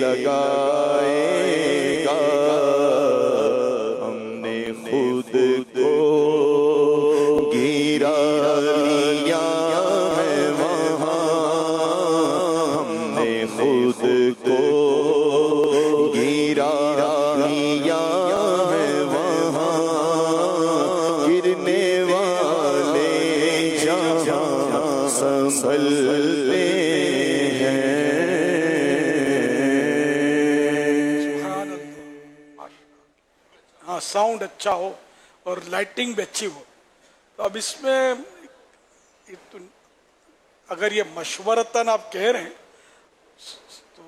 لگائے گا ہم نے خود کو گرا لیا ہے وہاں ہم نے خود کو گرا لیا ہے وہاں گرنے والے جہاں سنبھلتے ہیں ہاں ساؤنڈ اچھا ہو اور لائٹنگ بھی اچھی ہو. تو اب اس میں اگر یہ مشورتاً آپ کہہ رہے ہیں تو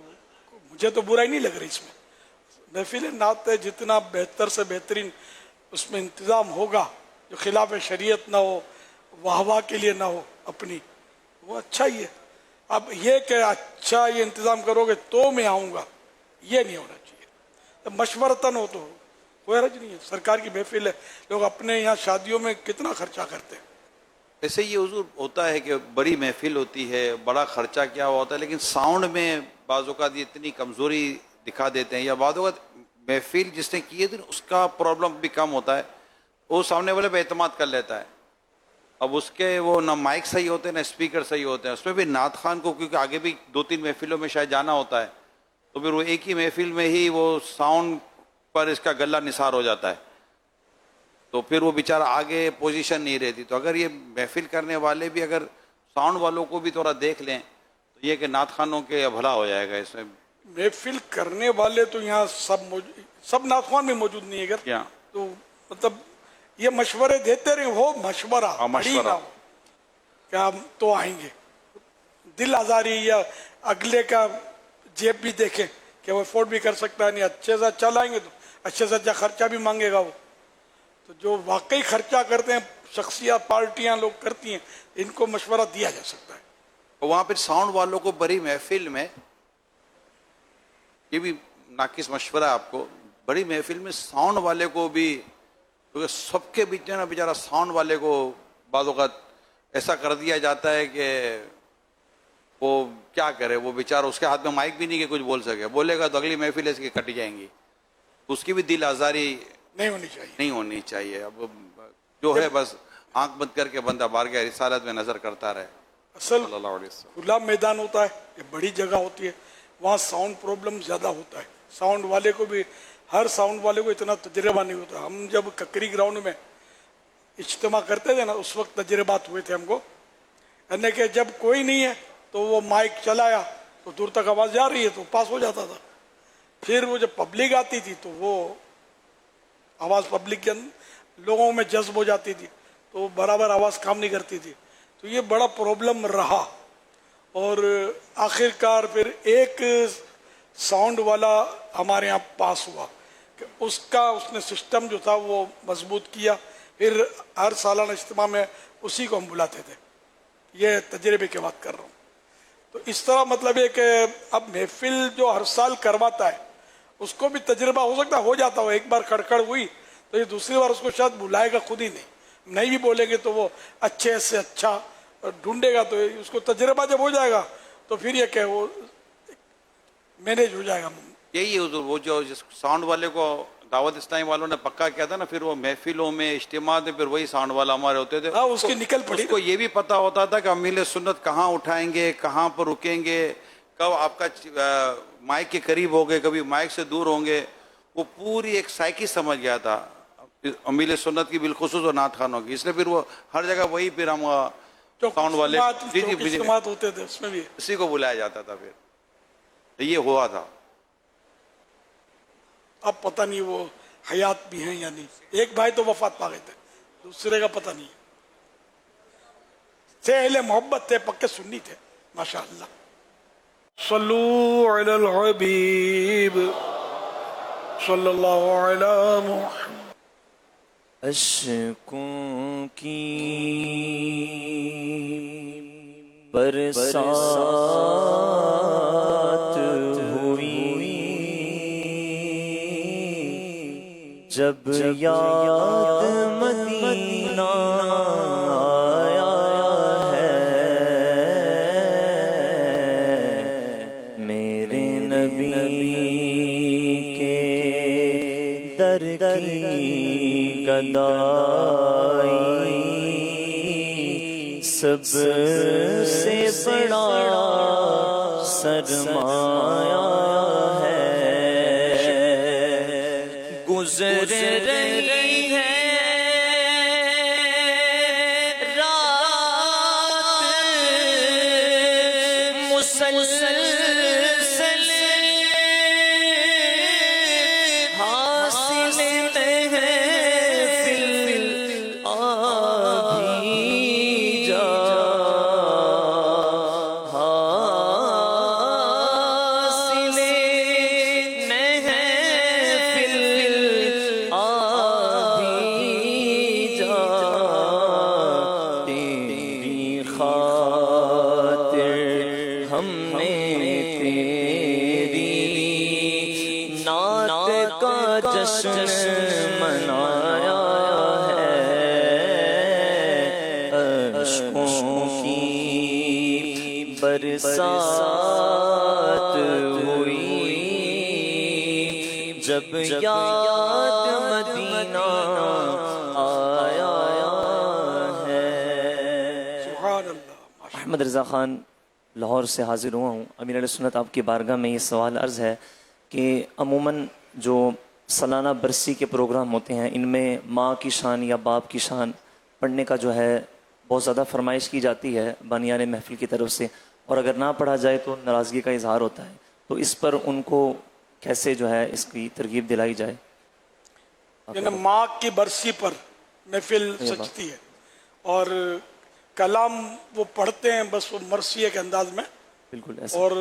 مجھے تو برائی نہیں لگ رہی اس میں. محفل نعت ہے جتنا بہتر سے بہترین اس میں انتظام ہوگا جو خلاف شریعت نہ ہو واہ واہ کے لیے نہ ہو اپنی وہ اچھا ہی ہے. اب یہ کہ اچھا یہ انتظام کرو گے تو میں آؤں گا یہ نہیں ہونا چاہیے. مشورتاً ہو تو کوئی حرج نہیں ہے. سرکار کی محفل ہے لوگ اپنے یہاں شادیوں میں کتنا خرچہ کرتے ہیں. ایسے یہ حضور ہوتا ہے کہ بڑی محفل ہوتی ہے بڑا خرچہ کیا ہوا ہوتا ہے لیکن ساؤنڈ میں بعض اوقات یہ اتنی کمزوری دکھا دیتے ہیں یا بعض اوقات محفل جس نے کی ہے تو اس کا پرابلم بھی کم ہوتا ہے وہ سامنے والے پہ اعتماد کر لیتا ہے. اب اس کے وہ نہ مائک صحیح ہوتے ہیں نہ اسپیکر صحیح ہوتے ہیں. اس میں بھی نعت خان کو کیونکہ آگے بھی 2-3 محفلوں میں شاید جانا ہوتا ہے تو پھر وہ ایک ہی محفل میں ہی وہ ساؤنڈ پر اس کا گلہ نثار ہو جاتا ہے تو پھر وہ بیچارہ آگے پوزیشن نہیں رہتی. تو اگر یہ محفل کرنے والے بھی اگر ساؤنڈ والوں کو بھی تھوڑا دیکھ لیں تو یہ کہ نعت خانوں کے بھلا ہو جائے گا. اس میں محفل کرنے والے تو یہاں سب نعت خوان میں موجود نہیں ہے اگر کیا تو مطلب یہ مشورے دیتے رہے ہو مشورہ مشورہ. نہ ہو کہ ہم تو آئیں گے دل آزاری یا اگلے کا جیب بھی دیکھیں کہ وہ افورڈ بھی کر سکتا ہے نہیں اچھے سے اچھا لائیں گے تو اچھے سے اچھا خرچہ بھی مانگے گا وہ. تو جو واقعی خرچہ کرتے ہیں شخصیات پارٹیاں لوگ کرتی ہیں ان کو مشورہ دیا جا سکتا ہے. وہاں پھر ساؤنڈ والوں کو بڑی محفل میں یہ بھی ناقص مشورہ ہے آپ کو بڑی محفل میں ساؤنڈ والے کو بھی کیونکہ سب کے بیچ میں نا بیچارہ ساؤنڈ والے کو بعض اوقات ایسا کر دیا جاتا ہے کہ وہ کیا کرے وہ بیچارہ اس کے ہاتھ میں مائک بھی نہیں کہ کچھ بول سکے بولے گا تو اگلی محفل اس کی کٹ جائیں گی. اس کی بھی دل آزاری نہیں ہونی چاہیے. نہیں ہونی چاہیے. اب جو ہے بس آنکھ بند کر کے بندہ بارگاہ رسالت میں نظر کرتا رہے. اصل صلی اللہ علیہ وسلم کھلا میدان ہوتا ہے یہ بڑی جگہ ہوتی ہے وہاں ساؤنڈ پرابلم زیادہ ہوتا ہے. ساؤنڈ والے کو بھی ہر ساؤنڈ والے کو اتنا تجربہ نہیں ہوتا. ہم جب ککری گراؤنڈ میں اجتماع کرتے تھے نا اس وقت تجربات ہوئے تھے ہم کو یعنی کہ جب کوئی نہیں ہے تو وہ مائک چلایا تو دور تک آواز جا رہی ہے تو پاس ہو جاتا تھا. پھر وہ جب پبلک آتی تھی تو وہ آواز پبلک کے لوگوں میں جذب ہو جاتی تھی تو برابر آواز کام نہیں کرتی تھی. تو یہ بڑا پرابلم رہا اور آخر کار پھر ایک ساؤنڈ والا ہمارے یہاں پاس ہوا کہ اس نے سسٹم جو تھا وہ مضبوط کیا. پھر ہر سالانہ اجتماع میں اسی کو ہم بلاتے تھے. یہ تجربے کی بات کر رہا ہوں. تو اس طرح مطلب ہے کہ اب محفل جو ہر سال کرواتا ہے اس کو بھی تجربہ ہو سکتا ہے ہو جاتا ہو ایک بار کھڑکھڑ ہوئی تو یہ دوسری بار اس کو شاید بلائے گا خود ہی نہیں بھی بولیں گے تو وہ اچھے سے اچھا ڈھونڈے گا تو اس کو تجربہ جب ہو جائے گا تو پھر یہ کہ وہ مینیج ہو جائے گا. یہی حضور وہ جو جس ساؤنڈ والے کو دعوت اسلامی والوں نے پکا کیا تھا نا پھر وہ محفلوں میں اجتماع میں پھر وہی ساؤنڈ والا ہمارے ہوتے تھے. ہاں اس کی نکل پڑی. اس کو یہ بھی پتا ہوتا تھا کہ امیل سنت کہاں اٹھائیں گے کہاں پر رکیں گے کب آپ کا مائک کے قریب ہو گئے کبھی مائک سے دور ہوں گے. وہ پوری ایک سائیکی سمجھ گیا تھا امیل سنت کی بالخصوص اور نعت خانوں کی. اس لیے پھر وہ ہر جگہ وہی پھر ہم ساؤنڈ والے اجتماعات ہوتے تھے اس میں بھی اسی کو بلایا جاتا تھا. پھر یہ ہوا تھا. اب پتہ نہیں وہ حیات بھی ہیں یا نہیں. ایک بھائی تو وفات پا گئے تھے دوسرے کا پتہ نہیں. تھے اہل محبت تھے پکے سنی تھے ماشاء اللہ. صلو علی الحبیب صلی اللہ علی محمد. اشکوں کی برسات ہوئی جب یاد مدینہ آیا ہے میرے نبی کے در کی گدائی سب سے بڑا سرمایہ ہے گزر رہی ہے مسلسل حاصل محفل آبھی جا حاصل محفل آبھی جا تیری خاطر ہم نے تیری نعت کا جشن منایا ہے عشقوں کی برسات ہوئی جب یاد مدینہ آیا ہے. سبحان اللہ. احمد رضا خان لاہور سے حاضر ہوا ہوں. امیر علیہ سنت آپ کی بارگاہ میں یہ سوال عرض ہے کہ عموماً جو سالانہ برسی کے پروگرام ہوتے ہیں ان میں ماں کی شان یا باپ کی شان پڑھنے کا جو ہے بہت زیادہ فرمائش کی جاتی ہے بانیان محفل کی طرف سے، اور اگر نہ پڑھا جائے تو ناراضگی کا اظہار ہوتا ہے. تو اس پر ان کو کیسے جو ہے اس کی ترغیب دلائی جائے؟ یعنی ماں کی برسی پر محفل سجتی ہے اور کلام وہ پڑھتے ہیں بس وہ مرثیے کے انداز میں، بالکل ایسا. اور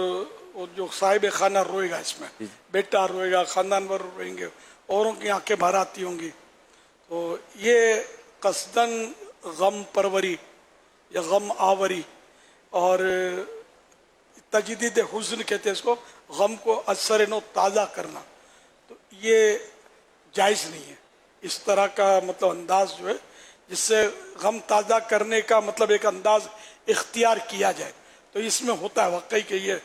وہ جو صاحب خانہ روئے گا اس میں، بیٹا روئے گا، خاندان پر روئیں گے، اوروں کی آنکھیں بھر آتی ہوں گی. تو یہ قصداً غم پروری یا غم آوری اور تجدید حزن کہتے ہیں اس کو، غم کو اثر نو تازہ کرنا، تو یہ جائز نہیں ہے. اس طرح کا مطلب انداز جو ہے جس سے غم تازہ کرنے کا مطلب ایک انداز اختیار کیا جائے، تو اس میں ہوتا ہے واقعی کہ یہ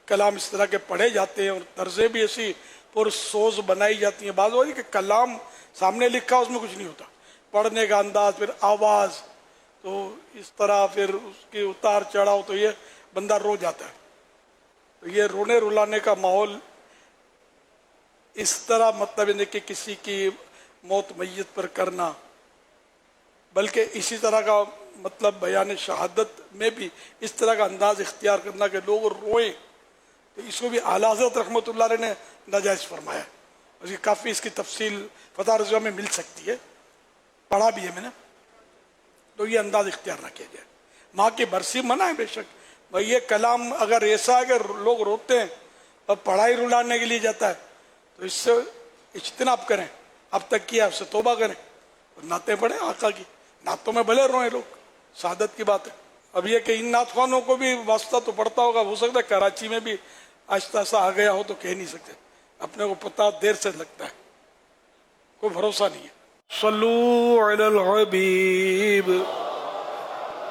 کلام اس طرح کے پڑھے جاتے ہیں اور طرزیں بھی ایسی پرسوز بنائی جاتی ہیں. بعض ہوتی کہ کلام سامنے لکھا اس میں کچھ نہیں ہوتا، پڑھنے کا انداز، پھر آواز، تو اس طرح پھر اس کی اتار چڑھاؤ، تو یہ بندہ رو جاتا ہے. تو یہ رونے رلانے کا ماحول اس طرح مطلب نہیں کہ کسی کی موت میت پر کرنا، بلکہ اسی طرح کا مطلب بیان شہادت میں بھی اس طرح کا انداز اختیار کرنا کہ لوگ روئیں، تو اس کو بھی اعلیٰ حضرت رحمۃ اللہ علیہ نے ناجائز فرمایا. اور یہ کافی اس کی تفصیل فتح رضویہ میں مل سکتی ہے، پڑھا بھی ہے میں نے. تو یہ انداز اختیار نہ کیا جائے. ماں کی برسی منع ہے بے شک، بھائی یہ کلام اگر ایسا ہے کہ لوگ روتے ہیں اور پڑھائی رلانے کے لیے جاتا ہے تو اس سے اجتناب کریں. اب تک کیا اس سے توبہ کریں اور نعتیں پڑھیں آقا کی. نعتوں میں بھلے روئیں لوگ، سعادت کی بات ہے. اب یہ کہ ان نعت خوانوں کو بھی واسطہ تو پڑتا ہوگا، ہو سکتا ہے کراچی میں بھی آہستہ آہستہ آ گیا ہو، تو کہہ نہیں سکتے، اپنے کو پتہ دیر سے لگتا ہے، کوئی بھروسہ نہیں ہے. صلو علی الحبیب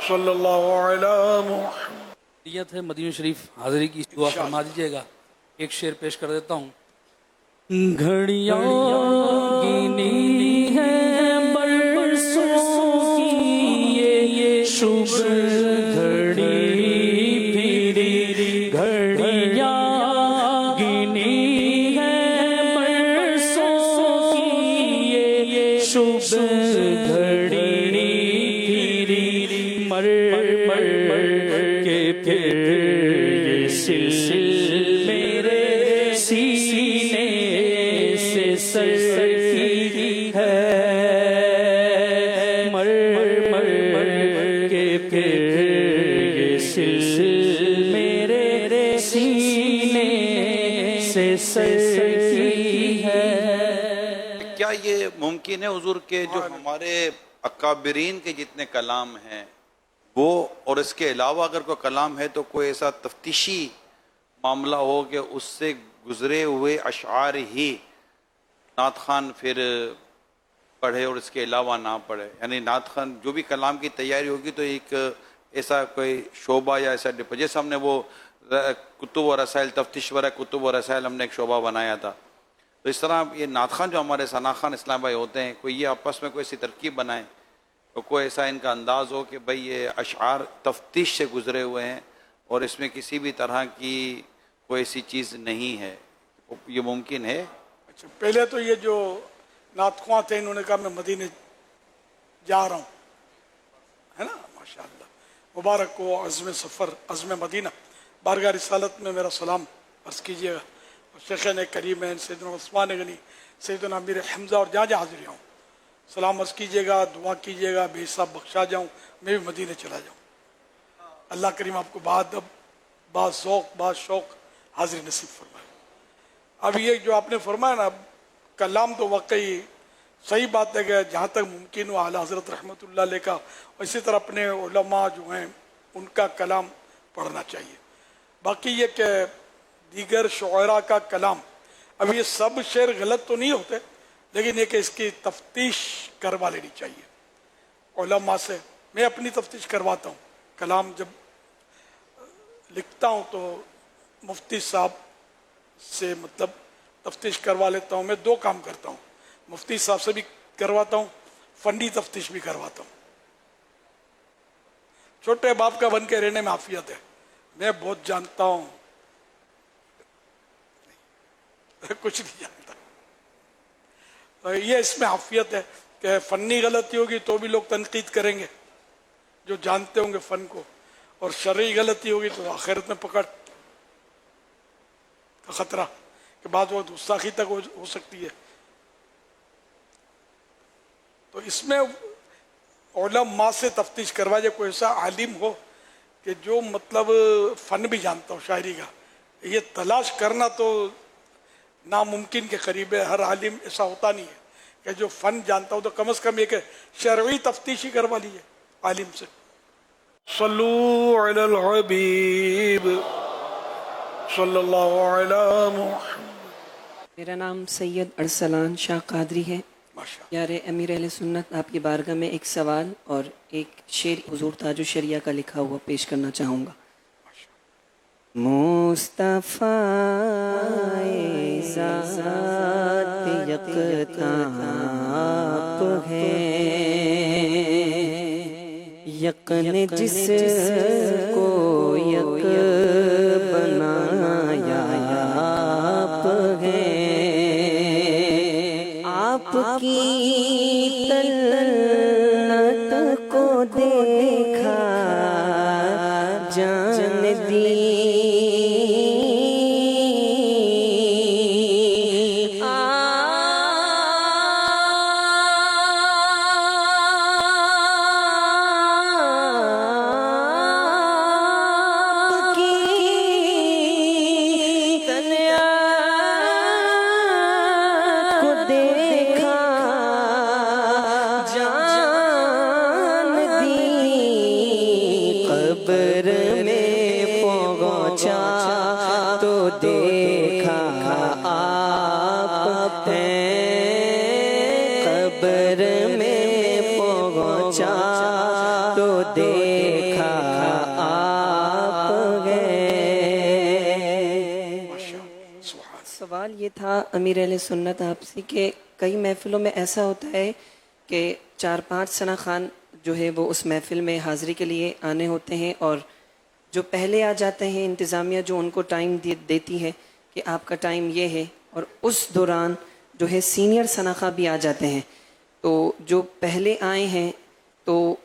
صلی اللہ علی محمد. نیت ہے مدینہ شریف حاضری کی، دعا فرما دیجیے گا. ایک شعر پیش کر دیتا ہوں. گھڑیاں گنی ہے برسوں کی یہ شب گھڑی پھری، گھڑیاں گنی ہے برسوں کی یہ شب گھڑی پھری، مر مر کے پھر یہ سلسل میرے سینے سے سرکی ہے، مر مر کے پھر یہ سلسل میرے سینے سے سرکی ہے. کیا یہ ممکن ہے حضور کہ جو ہمارے اکابرین کے جتنے کلام ہیں وہ اور اس کے علاوہ اگر کوئی کلام ہے تو کوئی ایسا تفتیشی معاملہ ہو کہ اس سے گزرے ہوئے اشعار ہی نعت خان پھر پڑھے اور اس کے علاوہ نہ پڑھے؟ یعنی نعت خان جو بھی کلام کی تیاری ہوگی تو ایک ایسا کوئی شعبہ یا ایسا ڈپو، جیسے ہم نے وہ کتب و رسائل تفتیش ورہ کتب و رسائل ہم نے ایک شعبہ بنایا تھا. تو اس طرح یہ نعت خوان جو ہمارے ثنا خوان اسلام بھائی ہوتے ہیں کوئی یہ آپس میں کوئی ایسی ترکیب بنائیں اور کوئی ایسا ان کا انداز ہو کہ بھئی یہ اشعار تفتیش سے گزرے ہوئے ہیں اور اس میں کسی بھی طرح کی کوئی ایسی چیز نہیں ہے. یہ ممکن ہے؟ اچھا پہلے تو یہ جو نعت خواں تھے انہوں نے کہا میں مدینے جا رہا ہوں ہے نا ماشاء اللہ مبارک ہو عزم سفر عزم مدینہ. بارگاہ رسالت میں میرا سلام عرض کیجیے گا اور شیخین کریم ہیں سیدنا عثمان غنی سیدنا امیر حمزہ اور جہاں جہاں حاضر ہوں سلام عرض کیجیے گا دعا کیجیے گا بے حساب بخشا جاؤں میں بھی مدینے چلا جاؤں. اللہ کریم آپ کو بعد ذوق بعد شوق حاضر نصیب فرمائے. اب یہ جو آپ نے فرمایا نا کلام تو واقعی صحیح بات ہے کہ جہاں تک ممکن ہو اعلیٰ حضرت رحمۃ اللہ علیہ کا اور اسی طرح اپنے علماء جو ہیں ان کا کلام پڑھنا چاہیے. باقی یہ کہ دیگر شعراء کا کلام اب یہ سب شعر غلط تو نہیں ہوتے لیکن یہ کہ اس کی تفتیش کروا لینی چاہیے علماء سے. میں اپنی تفتیش کرواتا ہوں کلام جب لکھتا ہوں تو مفتی صاحب سے مطلب تفتیش کروا لیتا ہوں. میں دو کام کرتا ہوں مفتی صاحب سے بھی کرواتا ہوں فنی تفتیش بھی کرواتا ہوں. چھوٹے باپ کا بن کے رہنے میں عافیت ہے. میں بہت جانتا ہوں کچھ نہیں جانتا. یہ اس میں عافیت ہے کہ فنی غلطی ہوگی تو بھی لوگ تنقید کریں گے جو جانتے ہوں گے فن کو اور شرعی غلطی ہوگی تو آخرت میں پکڑ کا خطرہ کہ بعد وہ گستاخی تک ہو سکتی ہے. تو اس میں علماء سے تفتیش کروائے کوئی ایسا عالم ہو کہ جو مطلب فن بھی جانتا ہو شاعری کا. یہ تلاش کرنا تو ناممکن کے قریب ہے. ہر عالم ایسا ہوتا نہیں ہے کہ جو فن جانتا ہو تو کم از کم یہ کہ شرعی تفتیش ہی کروا لیجیے عالم سے. صلو علی الحبیب صلی اللہ علیہ محمد. میرا نام سید ارسلان شاہ قادری ہے. ماشاء یار امیر اہل سنت آپ کی بارگاہ میں ایک سوال اور ایک شعر حضور تاج الشریعہ کا لکھا ہوا پیش کرنا چاہوں گا. مصطفیٰ ذات یکتاب ہے یقن جس کو یک بنایا آپ ہے آپ کی طلعت کو دیکھا جان دی سوال یہ تھا امیر اہل سنت آپ سے کہ کئی محفلوں میں ایسا ہوتا ہے کہ 4-5 ثنا خوان جو ہے وہ اس محفل میں حاضری کے لیے آنے ہوتے ہیں اور جو پہلے آ جاتے ہیں انتظامیہ جو ان کو ٹائم دیتی ہے کہ آپ کا ٹائم یہ ہے اور اس دوران جو ہے سینئر ثنا خواں بھی آ جاتے ہیں تو جو پہلے آئے ہیں تو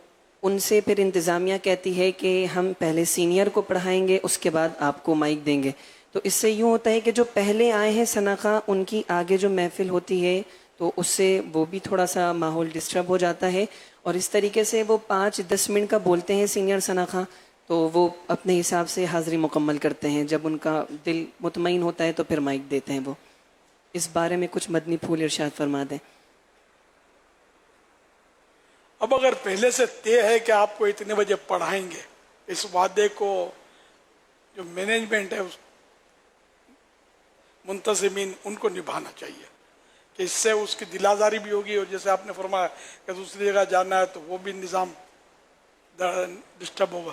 ان سے پھر انتظامیہ کہتی ہے کہ ہم پہلے سینئر کو پڑھائیں گے اس کے بعد آپ کو مائک دیں گے. تو اس سے یوں ہوتا ہے کہ جو پہلے آئے ہیں ثنا خواں ان کی آگے جو محفل ہوتی ہے تو اس سے وہ بھی تھوڑا سا ماحول ڈسٹرب ہو جاتا ہے اور اس طریقے سے وہ 5-10 منٹ کا بولتے ہیں سینئر ثنا خواں تو وہ اپنے حساب سے حاضری مکمل کرتے ہیں. جب ان کا دل مطمئن ہوتا ہے تو پھر مائک دیتے ہیں. وہ اس بارے میں کچھ مدنی پھول ارشاد فرما دیں. اب اگر پہلے سے طے ہے کہ آپ کو اتنے بجے پڑھائیں گے اس وعدے کو جو مینجمنٹ ہے منتظمین ان کو نبھانا چاہیے کہ اس سے اس کی دل آزاری بھی ہوگی اور جیسے آپ نے فرمایا کہ دوسری جگہ جانا ہے تو وہ بھی نظام ڈسٹرب ہوگا.